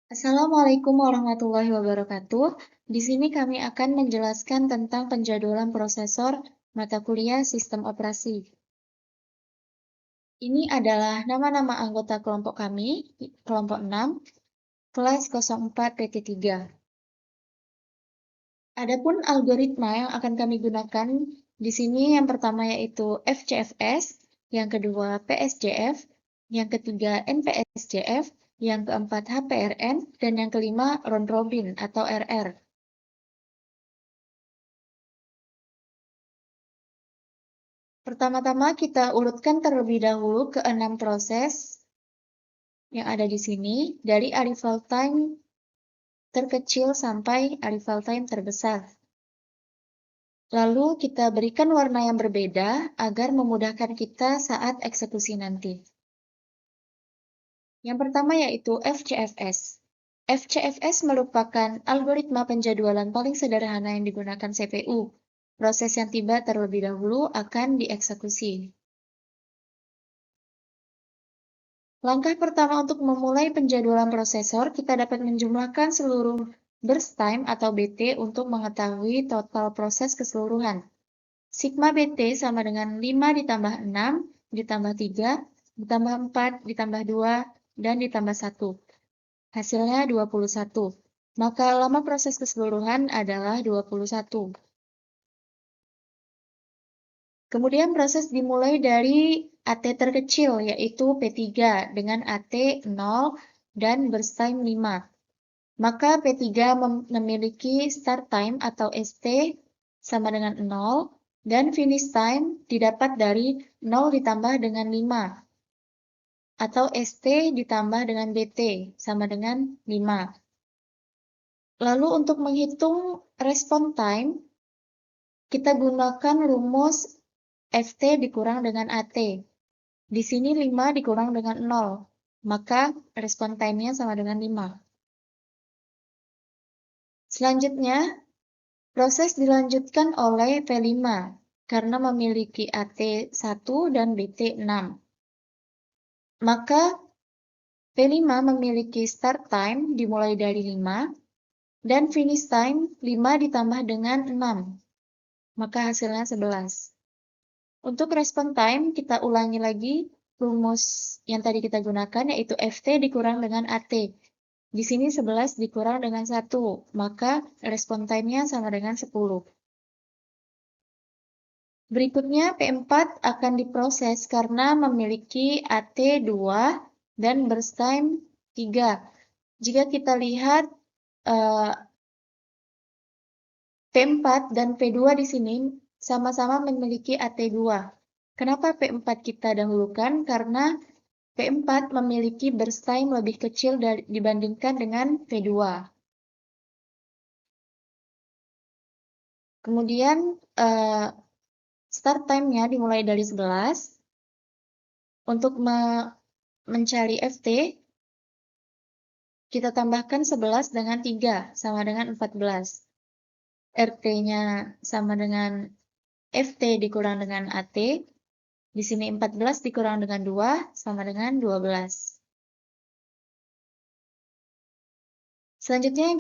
Assalamualaikum warahmatullahi wabarakatuh. Di sini kami akan menjelaskan tentang penjadwalan prosesor mata kuliah sistem operasi. Ini adalah nama-nama anggota kelompok kami, kelompok 6, kelas 04 PT3. Adapun algoritma yang akan kami gunakan di sini yang pertama yaitu FCFS, yang kedua PSJF, yang ketiga NPSJF, yang keempat HPRN, dan yang kelima round robin atau RR. Pertama-tama kita urutkan terlebih dahulu ke 6 proses yang ada di sini, dari arrival time terkecil sampai arrival time terbesar. Lalu kita berikan warna yang berbeda agar memudahkan kita saat eksekusi nanti. Yang pertama yaitu FCFS. FCFS merupakan algoritma penjadwalan paling sederhana yang digunakan CPU. Proses yang tiba terlebih dahulu akan dieksekusi. Langkah pertama untuk memulai penjadwalan prosesor, kita dapat menjumlahkan seluruh burst time atau BT untuk mengetahui total proses keseluruhan. Sigma BT sama dengan 5 ditambah 6, ditambah 3, ditambah 4, ditambah 2, dan ditambah 1. Hasilnya 21. Maka lama proses keseluruhan adalah 21. Kemudian proses dimulai dari AT terkecil, yaitu P3 dengan AT 0 dan burst time 5. Maka P3 memiliki start time atau ST sama dengan 0 dan finish time didapat dari 0 ditambah dengan 5 atau ST ditambah dengan BT sama dengan 5. Lalu untuk menghitung respon time, kita gunakan rumus FT dikurang dengan AT. Di sini 5 dikurang dengan 0, maka respon time-nya sama dengan 5. Selanjutnya, proses dilanjutkan oleh P5 karena memiliki AT 1 dan BT 6. Maka P5 memiliki start time dimulai dari 5 dan finish time 5 ditambah dengan 6. Maka hasilnya 11. Untuk respon time, kita ulangi lagi rumus yang tadi kita gunakan, yaitu FT dikurang dengan AT. Di sini 11 dikurang dengan 1, maka respon time-nya sama dengan 10. Berikutnya, P4 akan diproses karena memiliki AT 2 dan burst time 3. Jika kita lihat P4 dan P2 di sini sama-sama memiliki AT 2. Kenapa P4 kita dahulukan? Karena P4 memiliki burst time lebih kecil dibandingkan dengan P2. Kemudian start time-nya dimulai dari 11. Untuk mencari FT, kita tambahkan 11 dengan 3, sama dengan 14. RT-nya sama dengan FT dikurang dengan AT. Di sini 14 dikurang dengan 2, sama dengan 12. Selanjutnya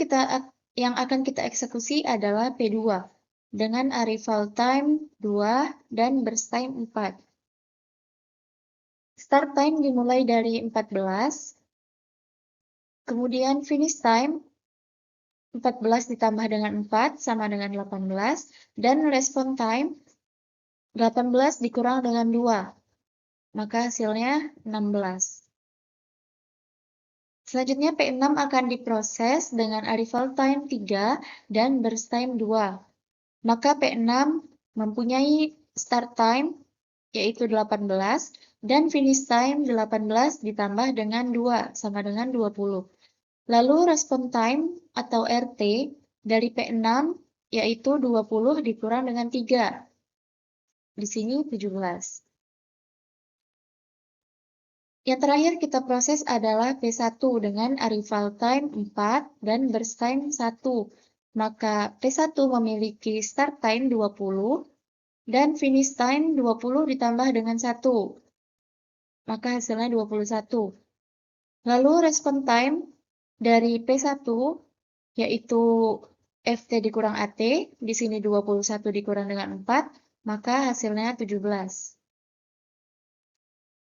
yang akan kita eksekusi adalah P2 dengan arrival time 2 dan burst time 4. Start time dimulai dari 14, kemudian finish time 14 ditambah dengan 4 sama dengan 18, dan respon time 18 dikurang dengan 2, maka hasilnya 16. Selanjutnya P6 akan diproses dengan arrival time 3 dan burst time 2. Maka P6 mempunyai start time yaitu 18 dan finish time 18 ditambah dengan 2 sama dengan 20. Lalu respon time atau RT dari P6 yaitu 20 dikurang dengan 3. Di sini 17. Yang terakhir kita proses adalah P1 dengan arrival time 4 dan burst time 1. Maka P1 memiliki start time 20 dan finish time 20 ditambah dengan 1. Maka hasilnya 21. Lalu respon time dari P1, yaitu FT dikurang AT, di sini 21 dikurang dengan 4, maka hasilnya 17.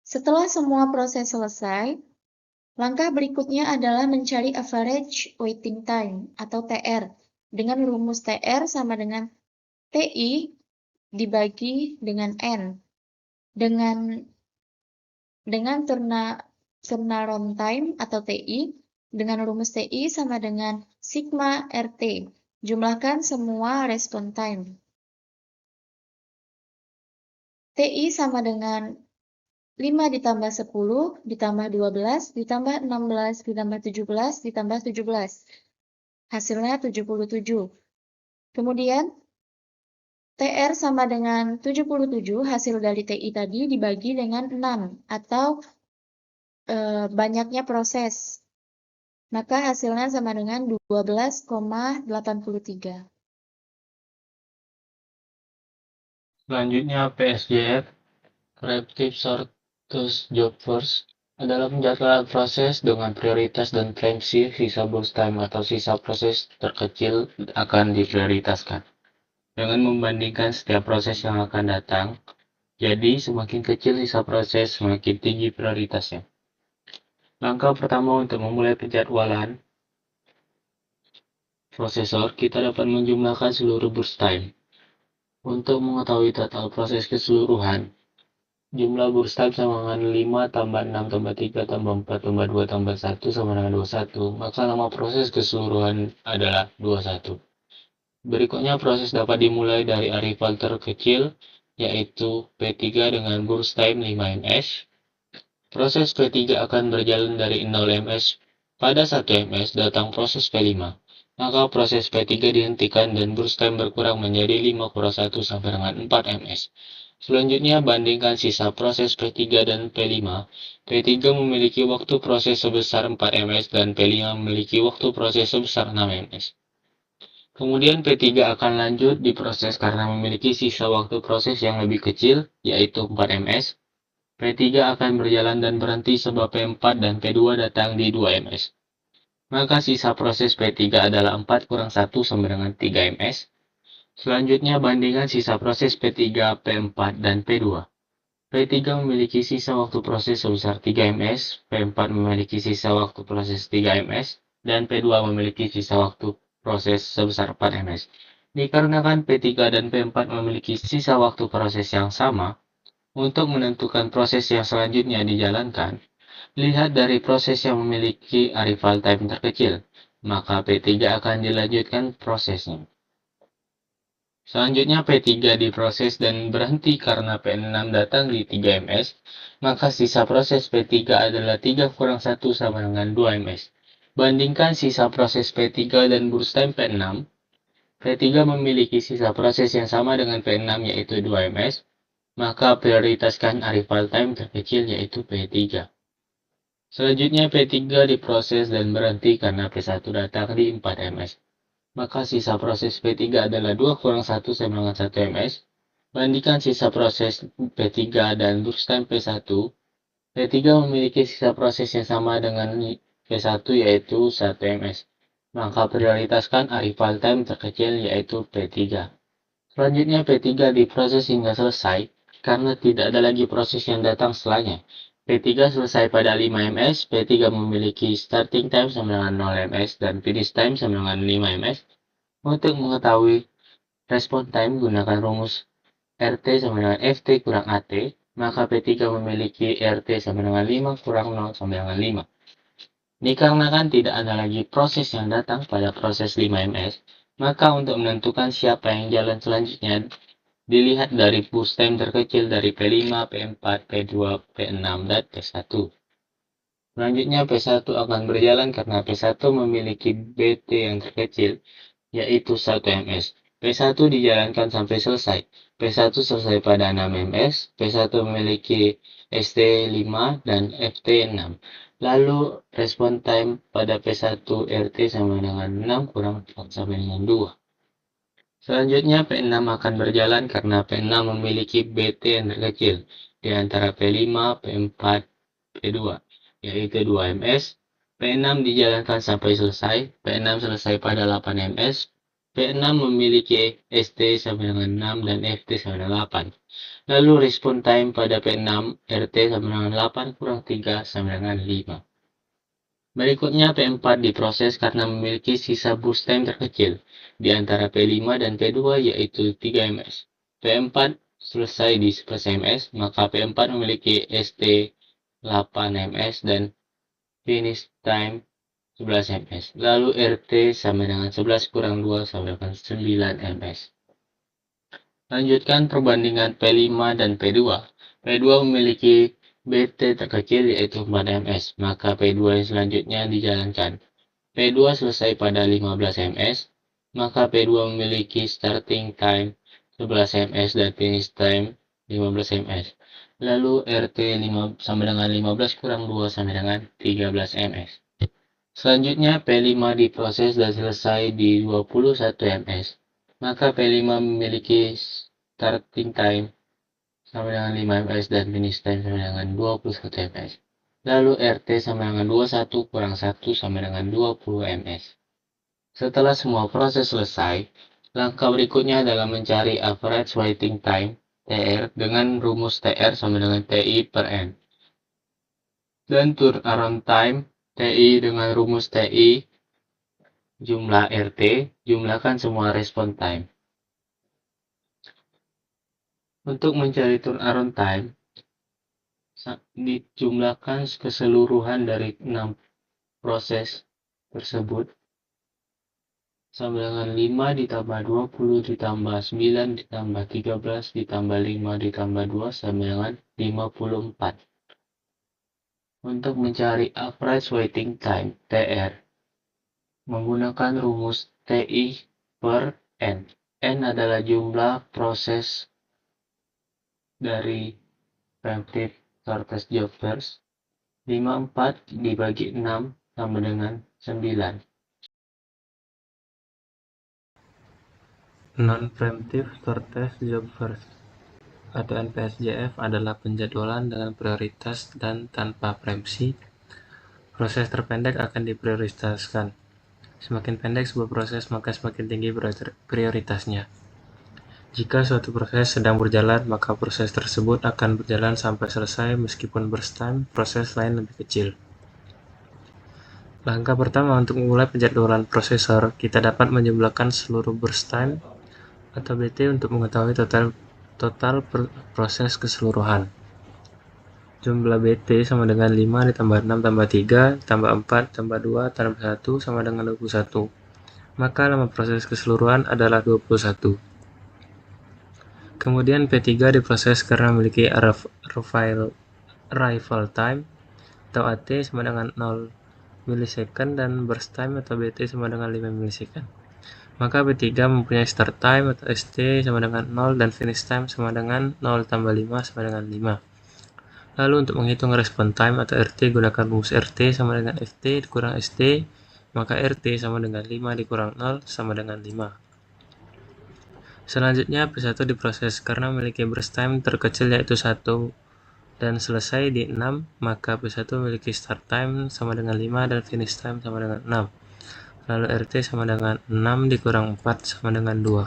Setelah semua proses selesai, langkah berikutnya adalah mencari average waiting time atau TR dengan rumus TR sama dengan TI dibagi dengan N dengan turnaround time atau TI dengan rumus TI sama dengan sigma RT. Jumlahkan semua respon time. TI sama dengan 5 ditambah 10, ditambah 12, ditambah 16, ditambah 17, ditambah 17. Hasilnya 77. Kemudian, TR sama dengan 77, hasil dari TI tadi dibagi dengan 6, atau banyaknya proses. Maka hasilnya sama dengan 12,83. Selanjutnya PSJF, Preemptive Shortest Job First, adalah penjadwalan proses dengan prioritas dan preempsi sisa burst time atau sisa proses terkecil akan diprioritaskan. Dengan membandingkan setiap proses yang akan datang, jadi semakin kecil sisa proses, semakin tinggi prioritasnya. Langkah pertama untuk memulai penjadwalan prosesor, kita dapat menjumlahkan seluruh burst time. Untuk mengetahui total proses keseluruhan, jumlah burst time sama dengan 5 tambah 6 tambah 3 tambah 4 tambah 2 tambah 1 sama dengan 21, maka nama proses keseluruhan adalah 21. Berikutnya proses dapat dimulai dari arrival terkecil, yaitu P3 dengan burst time 5 ms. Proses P3 akan berjalan dari 0 ms. Pada 1 ms datang proses P5. Maka proses P3 dihentikan dan burst time berkurang menjadi 5 kurang 1 sampai dengan 4 ms. Selanjutnya bandingkan sisa proses P3 dan P5. P3 memiliki waktu proses sebesar 4 ms dan P5 memiliki waktu proses sebesar 6 ms. Kemudian P3 akan lanjut diproses karena memiliki sisa waktu proses yang lebih kecil, yaitu 4 ms. P3 akan berjalan dan berhenti sebab P4 dan P2 datang di 2 ms. Maka sisa proses P3 adalah 4 kurang 1 sama dengan 3 ms. Selanjutnya bandingkan sisa proses P3, P4, dan P2. P3 memiliki sisa waktu proses sebesar 3 ms, P4 memiliki sisa waktu proses 3 ms, dan P2 memiliki sisa waktu proses sebesar 4 ms. Dikarenakan P3 dan P4 memiliki sisa waktu proses yang sama, untuk menentukan proses yang selanjutnya dijalankan, lihat dari proses yang memiliki arrival time terkecil, maka P3 akan dilanjutkan prosesnya. Selanjutnya P3 diproses dan berhenti karena P6 datang di 3 ms, maka sisa proses P3 adalah 3 kurang 1 sama dengan 2 ms. Bandingkan sisa proses P3 dan burst time P6, P3 memiliki sisa proses yang sama dengan P6 yaitu 2 ms, maka prioritaskan arrival time terkecil yaitu P3. Selanjutnya P3 diproses dan berhenti karena P1 datang di 4 ms. Maka sisa proses P3 adalah 2 kurang 1 sama dengan 1 ms. Bandingkan sisa proses P3 dan burst time P1. P3 memiliki sisa proses yang sama dengan P1 yaitu 1 ms. Maka prioritaskan arrival time terkecil yaitu P3. Selanjutnya P3 diproses hingga selesai karena tidak ada lagi proses yang datang setelahnya. P3 selesai pada 5 ms, P3 memiliki starting time sama dengan 0 ms dan finish time sama dengan 5 ms. Untuk mengetahui respon time, gunakan rumus RT sama dengan FT kurang AT, maka P3 memiliki RT sama dengan 5 kurang 0 sama dengan 5. Dikarenakan tidak ada lagi proses yang datang pada proses 5 ms, maka untuk menentukan siapa yang jalan selanjutnya, dilihat dari burst time terkecil dari P5, P4, P2, P6, dan P1. Selanjutnya P1 akan berjalan karena P1 memiliki BT yang terkecil, yaitu 1 ms. P1 dijalankan sampai selesai. P1 selesai pada 6 ms, P1 memiliki ST5 dan FT6. Lalu respon time pada P1 RT sama dengan 6 kurang 4 sama dengan 2. Selanjutnya P6 akan berjalan karena P6 memiliki BT yang terkecil di antara P5, P4, P2, yaitu 2 ms. P6 dijalankan sampai selesai, P6 selesai pada 8 ms, P6 memiliki ST sama dengan 6 dan FT sama dengan 8. Lalu respon time pada P6, RT sama dengan 8 kurang 3 sama dengan 5. Berikutnya P4 diproses karena memiliki sisa boost time terkecil di antara P5 dan P2 yaitu 3 ms. P4 selesai di 11 ms, maka P4 memiliki ST 8 ms dan finish time 11 ms. Lalu RT sama dengan 11 kurang 2 sama dengan 9 ms. Lanjutkan perbandingan P5 dan P2. P2 memiliki BT terkecil yaitu 4 ms, maka P2 yang selanjutnya dijalankan. P2 selesai pada 15 ms, maka P2 memiliki starting time 11 ms dan finish time 15 ms. Lalu RT sama dengan 15 kurang 2 sama dengan 13 ms. Selanjutnya P5 diproses dan selesai di 21 ms, maka P5 memiliki starting time sama dengan 5 ms dan finish time sama dengan 21 ms. Lalu RT sama dengan 21 kurang 1 sama dengan 20 ms. Setelah semua proses selesai, langkah berikutnya adalah mencari average waiting time TR dengan rumus TR sama dengan TI per N. Dan turnaround time TI dengan rumus TI jumlah RT, jumlahkan semua respon time. Untuk mencari turnaround time, dijumlahkan keseluruhan dari 6 proses tersebut sama dengan 5 ditambah 20 ditambah 9 ditambah 13 ditambah 5 ditambah 2 sama dengan 54. Untuk mencari average waiting time TR, menggunakan rumus TI per N. N adalah jumlah proses dari preemptive shortest job first. 54 dibagi 6 sama dengan 9. Non-preemptive shortest job first atau NPSJF adalah penjadwalan dengan prioritas dan tanpa preempsi. Proses terpendek akan diprioritaskan. Semakin pendek sebuah proses, maka semakin tinggi prioritasnya. Jika suatu proses sedang berjalan, maka proses tersebut akan berjalan sampai selesai meskipun burst time proses lain lebih kecil. Langkah pertama untuk memulai penjadwalan prosesor, kita dapat menjumlahkan seluruh burst time atau BT untuk mengetahui total proses keseluruhan. Jumlah BT sama dengan 5 ditambah 6 tambah 3 tambah 4 tambah 2 tambah 1 sama dengan 21. Maka lama proses keseluruhan adalah 21. Kemudian P3 diproses karena memiliki arrival time atau AT sama dengan 0 milisecond dan burst time atau BT sama dengan 5 milisecond. Maka P3 mempunyai start time atau ST sama dengan 0 dan finish time sama dengan 0 tambah 5 sama dengan 5. Lalu untuk menghitung respon time atau RT, gunakan rumus RT sama dengan FT dikurang ST, maka RT sama dengan 5 dikurang 0 sama dengan 5. Selanjutnya P1 diproses karena memiliki burst time terkecil yaitu 1 dan selesai di 6, maka P1 memiliki start time sama dengan 5 dan finish time sama dengan 6. Lalu RT sama dengan 6 dikurang 4 sama dengan 2.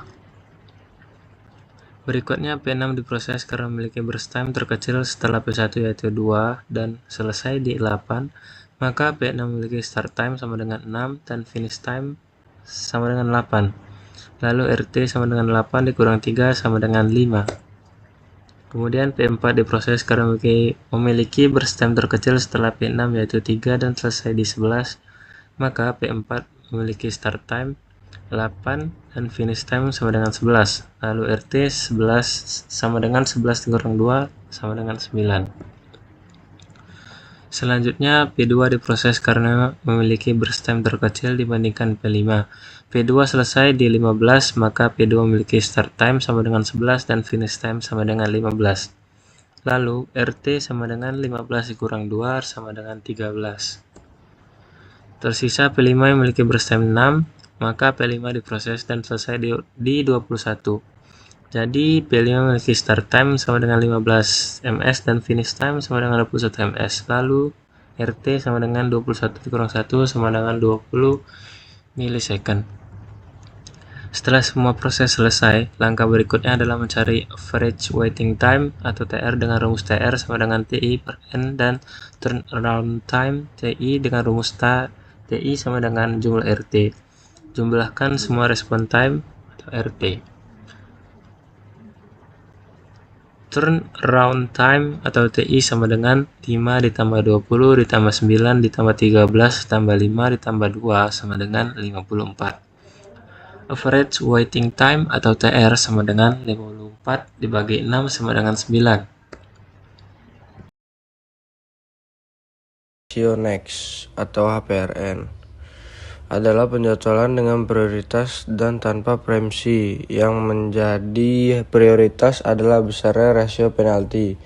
Berikutnya P6 diproses karena memiliki burst time terkecil setelah P1 yaitu 2 dan selesai di 8, maka P6 memiliki start time sama dengan 6 dan finish time sama dengan 8. Lalu RT sama dengan 8 dikurang 3 sama dengan 5. Kemudian P4 diproses karena memiliki burst time terkecil setelah P6 yaitu 3 dan selesai di 11, maka P4 memiliki start time 8 dan finish time sama dengan 11. Lalu RT 11 sama dengan 11 dikurang 2 sama dengan 9. Selanjutnya P2 diproses karena memiliki burst time terkecil dibandingkan P5. P2 selesai di 15, maka P2 memiliki start time sama dengan 11 dan finish time sama dengan 15. Lalu RT sama dengan 15 dikurang 2 sama dengan 13. Tersisa P5 yang memiliki burst time 6, maka P5 diproses dan selesai di 21. Jadi P5 memiliki start time sama dengan 15 ms dan finish time sama dengan 21 ms. Lalu RT sama dengan 21 dikurang 1 sama dengan 20 milisecond. Setelah semua proses selesai, langkah berikutnya adalah mencari average waiting time atau TR dengan rumus TR sama dengan TI per N dan turnaround time TI dengan rumus TI sama dengan jumlah RT. Jumlahkan semua respon time atau RT. Turnaround time atau TI sama dengan 5 ditambah 20 ditambah 9 ditambah 13 ditambah 5 ditambah 2 sama dengan 54. Average waiting time atau TR sama dengan 54 dibagi 6 sama dengan 9. Ratio next atau HPRN adalah penjadwalan dengan prioritas dan tanpa preemsi. Yang menjadi prioritas adalah besarnya rasio penalti.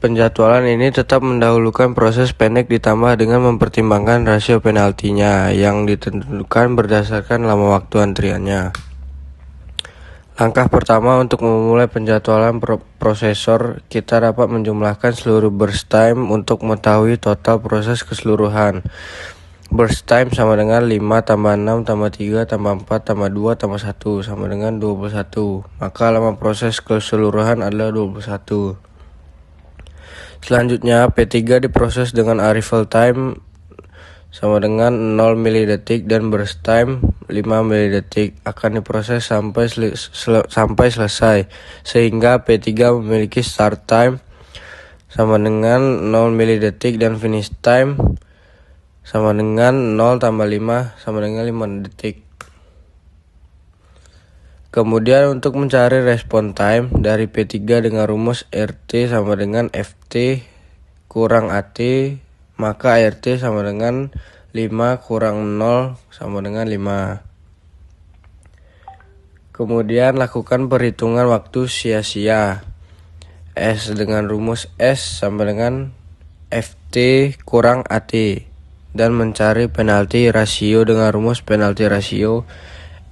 Penjadwalan ini tetap mendahulukan proses pendek ditambah dengan mempertimbangkan rasio penaltinya yang ditentukan berdasarkan lama waktu antriannya. Langkah pertama untuk memulai penjadwalan prosesor, kita dapat menjumlahkan seluruh burst time untuk mengetahui total proses keseluruhan. Burst time sama dengan 5 tambah 6 tambah 3 tambah 4 tambah 2 tambah 1 sama dengan 21. Maka lama proses keseluruhan adalah 21. Selanjutnya, P3 diproses dengan arrival time sama dengan 0 milidetik dan burst time 5 milidetik akan diproses sampai selesai, sehingga P3 memiliki start time sama dengan 0 milidetik dan finish time sama dengan 0 tambah 5 sama dengan 5 detik. Kemudian untuk mencari respon time dari P3 dengan rumus RT sama dengan FT kurang AT, maka RT sama dengan 5 kurang 0 sama dengan 5. Kemudian lakukan perhitungan waktu sia-sia. S dengan rumus S sama dengan FT kurang AT dan mencari penalti rasio dengan rumus penalti rasio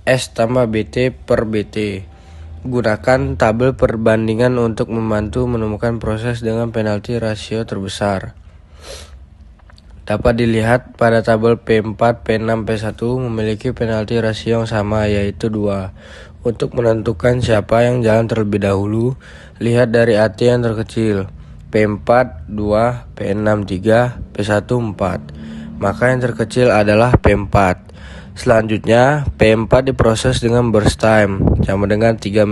S tambah BT per BT. Gunakan tabel perbandingan untuk membantu menemukan proses dengan penalti rasio terbesar. Dapat dilihat pada tabel P4, P6, P1 memiliki penalti rasio yang sama, yaitu 2. Untuk menentukan siapa yang jalan terlebih dahulu, lihat dari AT yang terkecil. P4 2, P6 3, P1 4. Maka yang terkecil adalah P4. Selanjutnya, P4 diproses dengan burst time sama dengan 3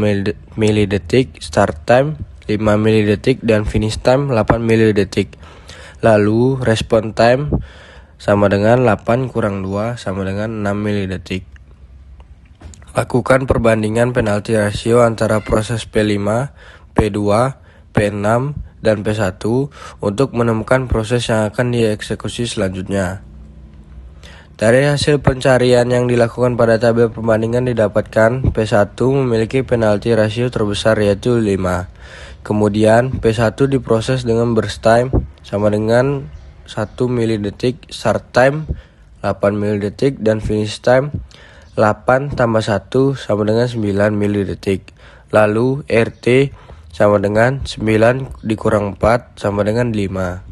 milidetik, start time 5 milidetik dan finish time 8 milidetik. Lalu respon time sama dengan 8 kurang 2 sama dengan 6 milidetik. Lakukan perbandingan penalti rasio antara proses P5, P2, P6 dan P1 untuk menemukan proses yang akan dieksekusi selanjutnya. Dari hasil pencarian yang dilakukan pada tabel perbandingan didapatkan P1 memiliki penalti rasio terbesar yaitu 5. Kemudian P1 diproses dengan burst time sama dengan 1 milidetik, start time 8 milidetik dan finish time 8 tambah 1 sama dengan 9 milidetik. Lalu RT sama dengan 9 dikurang 4 sama dengan 5.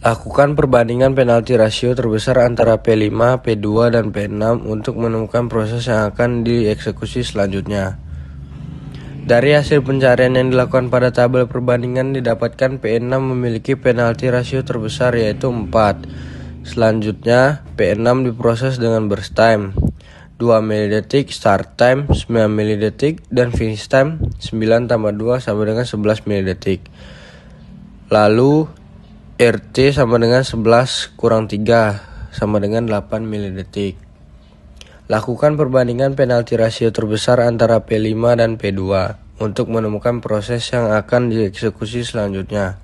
Lakukan perbandingan penalti rasio terbesar antara P5, P2, dan P6 untuk menemukan proses yang akan dieksekusi selanjutnya. Dari hasil pencarian yang dilakukan pada tabel perbandingan didapatkan P6 memiliki penalti rasio terbesar yaitu 4. Selanjutnya, P6 diproses dengan burst time 2 milidetik, start time 9 milidetik, dan finish time 9 tambah 2 sama dengan 11 milidetik. Lalu RT sama dengan 11 kurang 3 sama dengan 8 milidetik. Lakukan perbandingan penalti rasio terbesar antara P5 dan P2 untuk menemukan proses yang akan dieksekusi selanjutnya.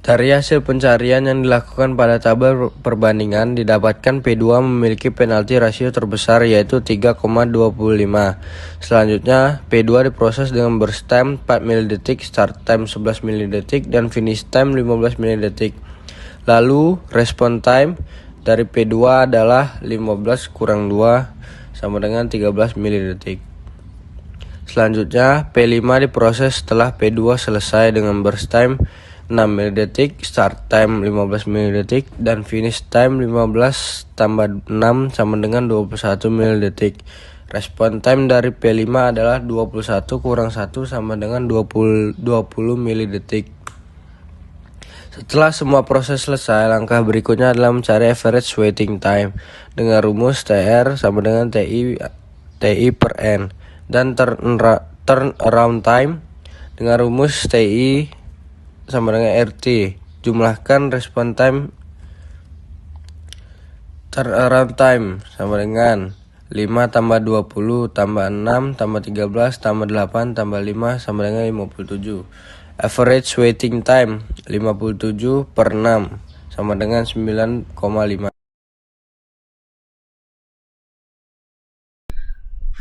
Dari hasil pencarian yang dilakukan pada tabel perbandingan didapatkan P2 memiliki penalti rasio terbesar yaitu 3,25. Selanjutnya P2 diproses dengan burst time 4 milidetik, start time 11 milidetik dan finish time 15 milidetik. Lalu respon time dari P2 adalah 15 kurang 2 sama dengan 13 milidetik. Selanjutnya P5 diproses setelah P2 selesai dengan burst time 6 mili-detik, start time 15 mili-detik, dan finish time 15 tambah 6 sama dengan 21 mili-detik. Respon time dari P5 adalah 21 kurang 1 sama dengan 20 mili-detik. Setelah semua proses selesai, langkah berikutnya adalah mencari average waiting time dengan rumus TR sama dengan TI per N, dan turnaround time dengan rumus TI sama dengan RT. Jumlahkan respon time. Turnaround time sama dengan 5 tambah 20 tambah 6 tambah 13 tambah 8 tambah 5 sama dengan 57. Average waiting time 57 per 6 sama dengan 9,5.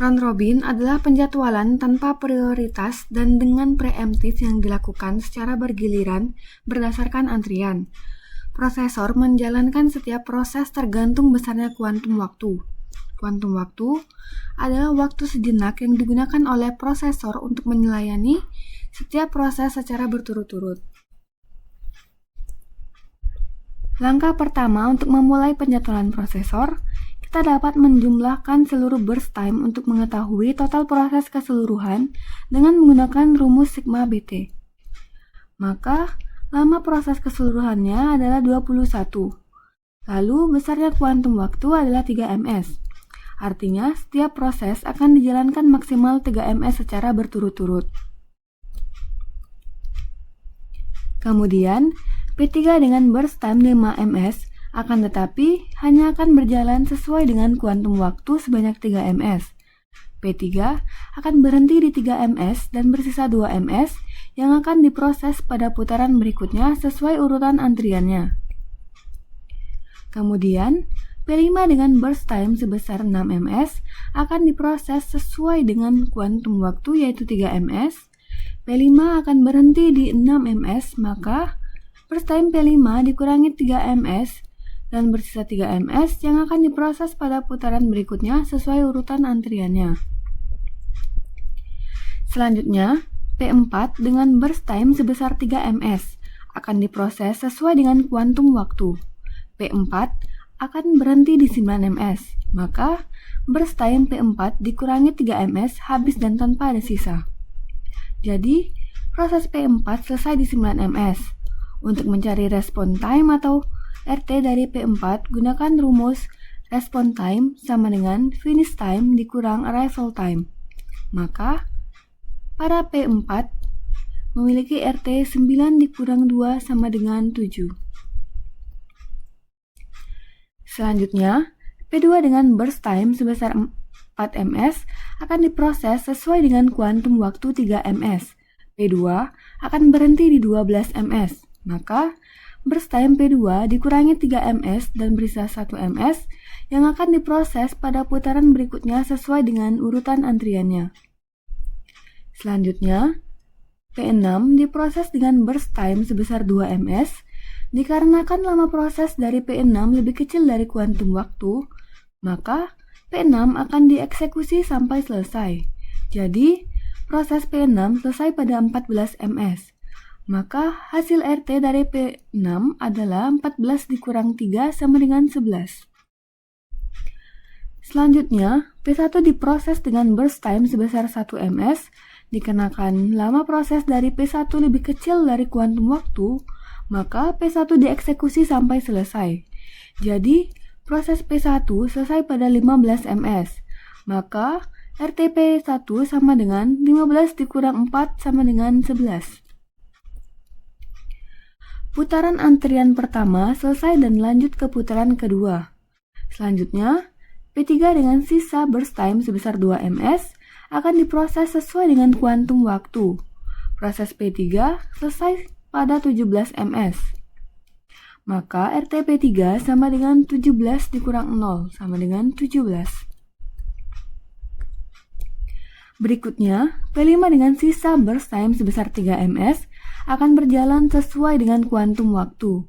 Round robin adalah penjadwalan tanpa prioritas dan dengan preemptif yang dilakukan secara bergiliran berdasarkan antrian. Prosesor menjalankan setiap proses tergantung besarnya kuantum waktu. Kuantum waktu adalah waktu sejenak yang digunakan oleh prosesor untuk melayani setiap proses secara berturut-turut. Langkah pertama untuk memulai penjadwalan prosesor, kita dapat menjumlahkan seluruh burst time untuk mengetahui total proses keseluruhan dengan menggunakan rumus sigma BT. Maka, lama proses keseluruhannya adalah 21. Lalu, besarnya kuantum waktu adalah 3 ms. Artinya, setiap proses akan dijalankan maksimal 3 ms secara berturut-turut. Kemudian, P3 dengan burst time 5 ms akan tetapi hanya akan berjalan sesuai dengan kuantum waktu sebanyak 3 ms. P3 akan berhenti di 3 ms dan bersisa 2 ms yang akan diproses pada putaran berikutnya sesuai urutan antriannya. Kemudian, P5 dengan burst time sebesar 6 ms akan diproses sesuai dengan kuantum waktu yaitu 3 ms. P5 akan berhenti di 6 ms, maka burst time P5 dikurangi 3 ms dan bersisa 3 ms yang akan diproses pada putaran berikutnya sesuai urutan antriannya. Selanjutnya, P4 dengan burst time sebesar 3 ms akan diproses sesuai dengan kuantum waktu. P4 akan berhenti di 9 ms, maka burst time P4 dikurangi 3 ms habis dan tanpa ada sisa. Jadi, proses P4 selesai di 9 ms. Untuk mencari respon time atau RT dari P4, gunakan rumus respon time sama dengan finish time dikurang arrival time. Maka, pada P4 memiliki RT 9 dikurang 2 sama dengan 7. Selanjutnya, P2 dengan burst time sebesar 4 ms akan diproses sesuai dengan kuantum waktu 3 ms. P2 akan berhenti di 12 ms. Maka, burst time P2 dikurangi 3 ms dan bersisa 1 ms yang akan diproses pada putaran berikutnya sesuai dengan urutan antriannya. Selanjutnya, P6 diproses dengan burst time sebesar 2 ms. Dikarenakan lama proses dari P6 lebih kecil dari kuantum waktu, maka P6 akan dieksekusi sampai selesai. Jadi, proses P6 selesai pada 14 ms. Maka hasil RT dari P6 adalah 14 dikurang 3 sama dengan 11. Selanjutnya, P1 diproses dengan burst time sebesar 1 ms. Dikarenakan lama proses dari P1 lebih kecil dari kuantum waktu, maka P1 dieksekusi sampai selesai. Jadi, proses P1 selesai pada 15 ms. Maka, RT P1 sama dengan 15 dikurang 4 sama dengan 11. Putaran antrian pertama selesai dan lanjut ke putaran kedua. Selanjutnya, P3 dengan sisa burst time sebesar 2 ms akan diproses sesuai dengan kuantum waktu. Proses P3 selesai pada 17 ms. Maka RT P3 sama dengan 17 dikurang 0 sama dengan 17. Berikutnya, P5 dengan sisa burst time sebesar 3 ms akan berjalan sesuai dengan kuantum waktu.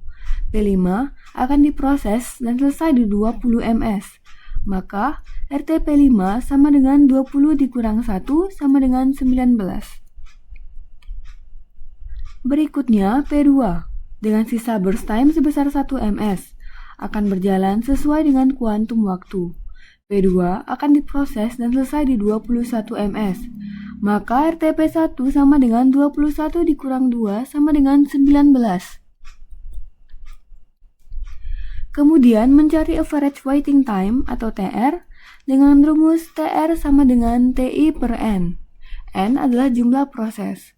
P5 akan diproses dan selesai di 20 ms. Maka, RT P5 sama dengan 20 dikurang 1 sama dengan 19. Berikutnya P2 dengan sisa burst time sebesar 1 ms akan berjalan sesuai dengan kuantum waktu. P2 akan diproses dan selesai di 21 ms. Maka RTP1 sama dengan 21 dikurang 2 sama dengan 19. Kemudian mencari average waiting time atau TR dengan rumus TR sama dengan TI per N. N adalah jumlah proses.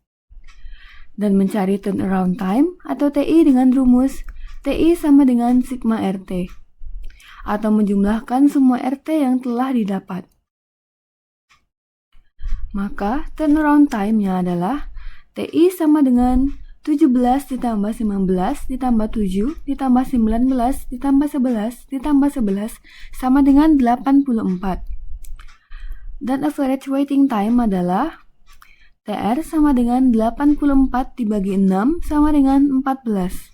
Dan mencari turnaround time atau TI dengan rumus TI sama dengan sigma RT. Atau menjumlahkan semua RT yang telah didapat. Maka turnaround time-nya adalah TI sama dengan 17 ditambah 19 ditambah 7 ditambah 19 ditambah 11 ditambah 11 sama dengan 84. Dan average waiting time adalah TR sama dengan 84 dibagi 6 sama dengan 14.